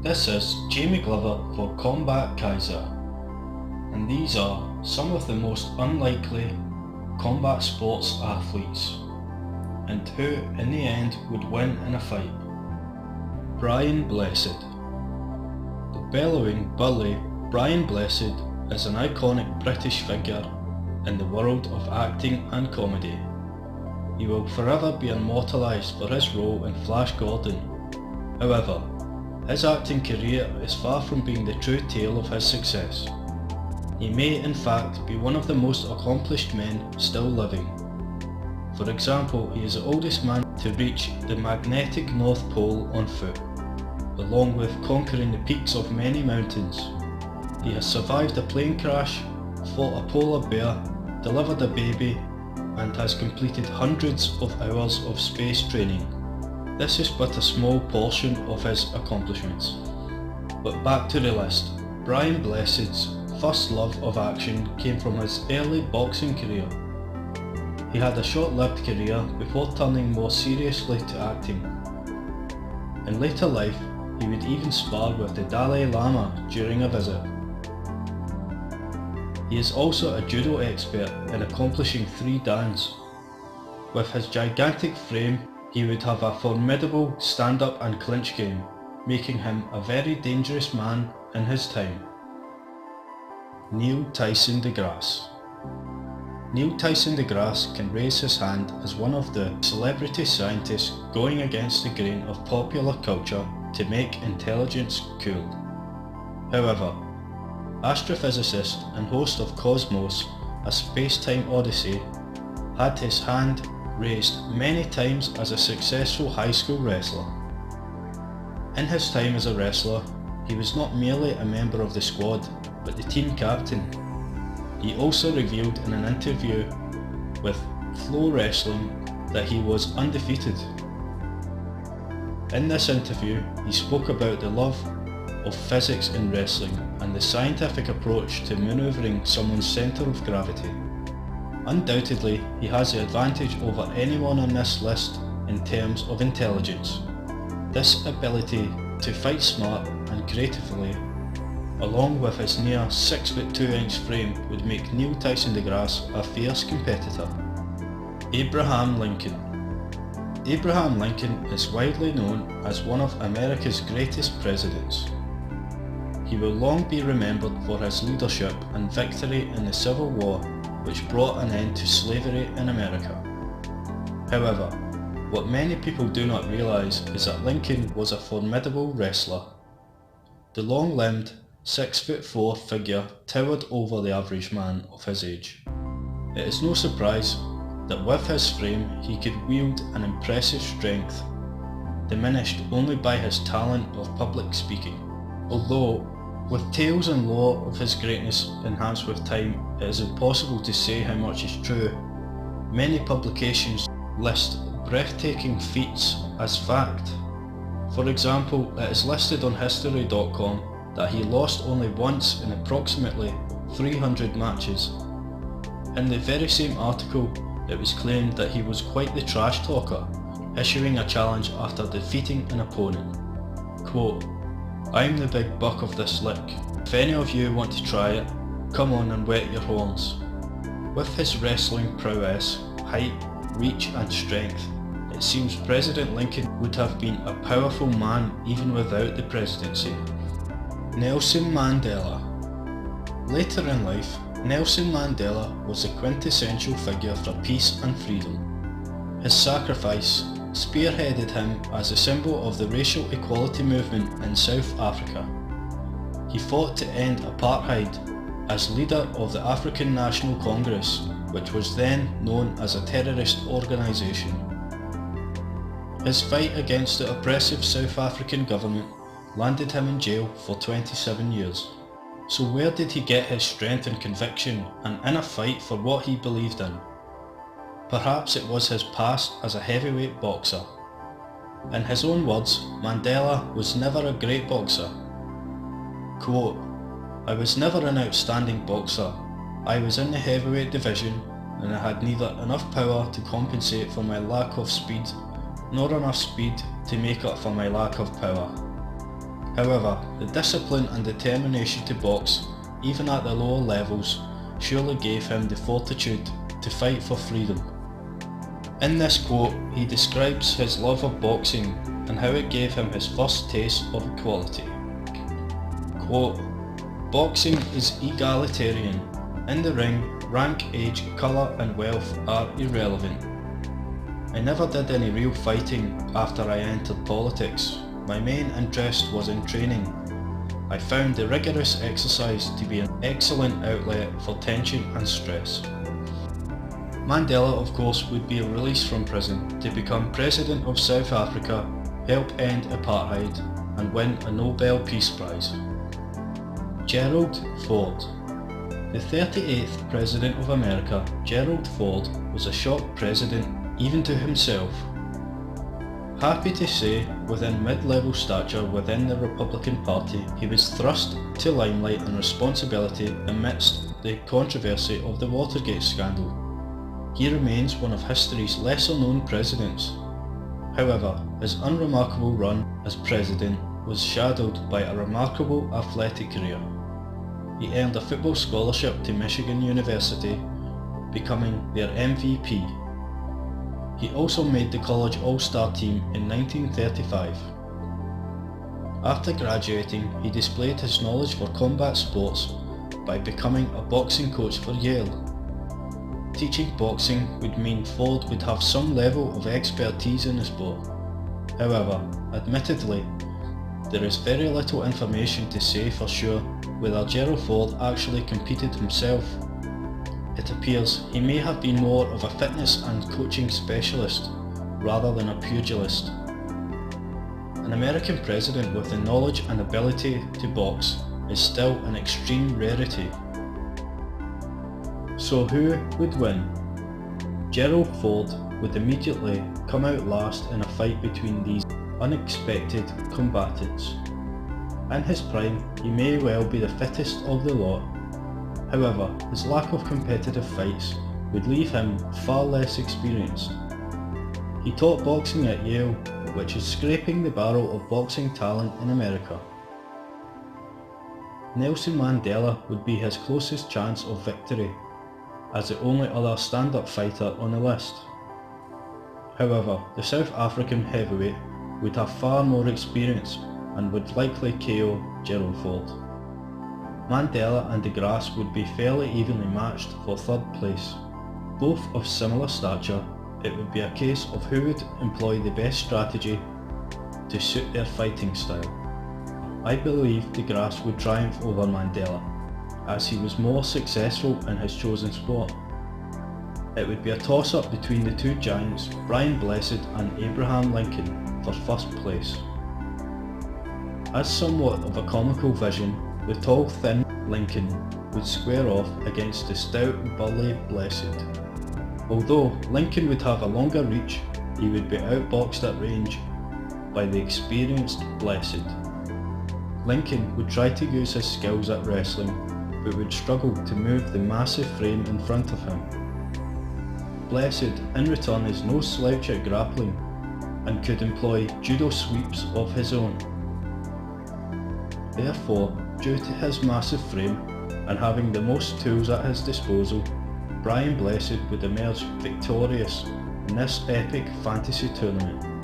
This is Jamie Glover for Combat Kaiser, and these are some of the most unlikely combat sports athletes, and who in the end would win in a fight. Brian Blessed. The bellowing bully Brian Blessed is an iconic British figure in the world of acting and comedy. He will forever be immortalised for his role in Flash Gordon. However, his acting career is far from being the true tale of his success. He may in fact be one of the most accomplished men still living. For example, he is the oldest man to reach the magnetic North Pole on foot, along with conquering the peaks of many mountains. He has survived a plane crash, fought a polar bear, delivered a baby, and has completed hundreds of hours of space training. This is but a small portion of his accomplishments. But back to the list. Brian Blessed's first love of action came from his early boxing career. He had a short-lived career before turning more seriously to acting. In later life, he would even spar with the Dalai Lama during a visit. He is also a judo expert in accomplishing 3 dans. With his gigantic frame, he would have a formidable stand-up and clinch game, making him a very dangerous man in his time. Neil Tyson Degrasse. Neil Tyson Degrasse can raise his hand as one of the celebrity scientists going against the grain of popular culture to make intelligence cool. However, astrophysicist and host of Cosmos, a space-time odyssey, had his hand raised many times as a successful high school wrestler. In his time as a wrestler, he was not merely a member of the squad, but the team captain. He also revealed in an interview with Flow Wrestling that he was undefeated. In this interview, he spoke about the love of physics in wrestling and the scientific approach to manoeuvring someone's centre of gravity. Undoubtedly, he has the advantage over anyone on this list in terms of intelligence. This ability to fight smart and creatively, along with his near 6'2" frame, would make Neil Tyson Degrasse a fierce competitor. Abraham Lincoln. Abraham Lincoln is widely known as one of America's greatest presidents. He will long be remembered for his leadership and victory in the Civil War, which brought an end to slavery in America. However, what many people do not realise is that Lincoln was a formidable wrestler. The long-limbed, 6'4" figure towered over the average man of his age. It is no surprise that with his frame he could wield an impressive strength, diminished only by his talent of public speaking. Although, with tales and lore of his greatness enhanced with time, it is impossible to say how much is true. Many publications list breathtaking feats as fact. For example, it is listed on history.com that he lost only once in approximately 300 matches. In the very same article, it was claimed that he was quite the trash talker, issuing a challenge after defeating an opponent. Quote, "I'm the big buck of this lick. If any of you want to try it, come on and wet your horns." With his wrestling prowess, height, reach and strength, it seems President Lincoln would have been a powerful man even without the presidency. Nelson Mandela. Later in life, Nelson Mandela was a quintessential figure for peace and freedom. His sacrifice spearheaded him as a symbol of the racial equality movement in South Africa. He fought to end apartheid as leader of the African National Congress, which was then known as a terrorist organisation. His fight against the oppressive South African government landed him in jail for 27 years. So where did he get his strength and conviction and inner fight for what he believed in? Perhaps it was his past as a heavyweight boxer. In his own words, Mandela was never a great boxer. Quote, "I was never an outstanding boxer. I was in the heavyweight division and I had neither enough power to compensate for my lack of speed, nor enough speed to make up for my lack of power." However, the discipline and determination to box, even at the lower levels, surely gave him the fortitude to fight for freedom. In this quote, he describes his love of boxing and how it gave him his first taste of equality. Quote, "Boxing is egalitarian. In the ring, rank, age, colour and wealth are irrelevant. I never did any real fighting after I entered politics. My main interest was in training. I found the rigorous exercise to be an excellent outlet for tension and stress." Mandela, of course, would be released from prison to become President of South Africa, help end apartheid, and win a Nobel Peace Prize. Gerald Ford. The 38th President of America, Gerald Ford, was a shock president even to himself. Happy to say, within mid-level stature within the Republican Party, he was thrust to limelight and responsibility amidst the controversy of the Watergate scandal. He remains one of history's lesser-known presidents. However, his unremarkable run as president was shadowed by a remarkable athletic career. He earned a football scholarship to Michigan University, becoming their MVP. He also made the college All-Star team in 1935. After graduating, he displayed his knowledge for combat sports by becoming a boxing coach for Yale. Teaching boxing would mean Ford would have some level of expertise in the sport. However, admittedly, there is very little information to say for sure whether Gerald Ford actually competed himself. It appears he may have been more of a fitness and coaching specialist rather than a pugilist. An American president with the knowledge and ability to box is still an extreme rarity. So who would win? Gerald Ford would immediately come out last in a fight between these unexpected combatants. In his prime, he may well be the fittest of the lot. However, his lack of competitive fights would leave him far less experienced. He taught boxing at Yale, which is scraping the barrel of boxing talent in America. Nelson Mandela would be his closest chance of victory, as the only other stand-up fighter on the list. However, the South African heavyweight would have far more experience and would likely KO Gerald Ford. Mandela and Degrasse would be fairly evenly matched for third place. Both of similar stature, it would be a case of who would employ the best strategy to suit their fighting style. I believe Degrasse would triumph over Mandela, as he was more successful in his chosen sport. It would be a toss-up between the two giants, Brian Blessed and Abraham Lincoln, for first place. As somewhat of a comical vision, the tall, thin Lincoln would square off against the stout, burly Blessed. Although Lincoln would have a longer reach, he would be outboxed at range by the experienced Blessed. Lincoln would try to use his skills at wrestling, but would struggle to move the massive frame in front of him. Blessed, in return, is no slouch at grappling, and could employ judo sweeps of his own. Therefore, due to his massive frame, and having the most tools at his disposal, Brian Blessed would emerge victorious in this epic fantasy tournament.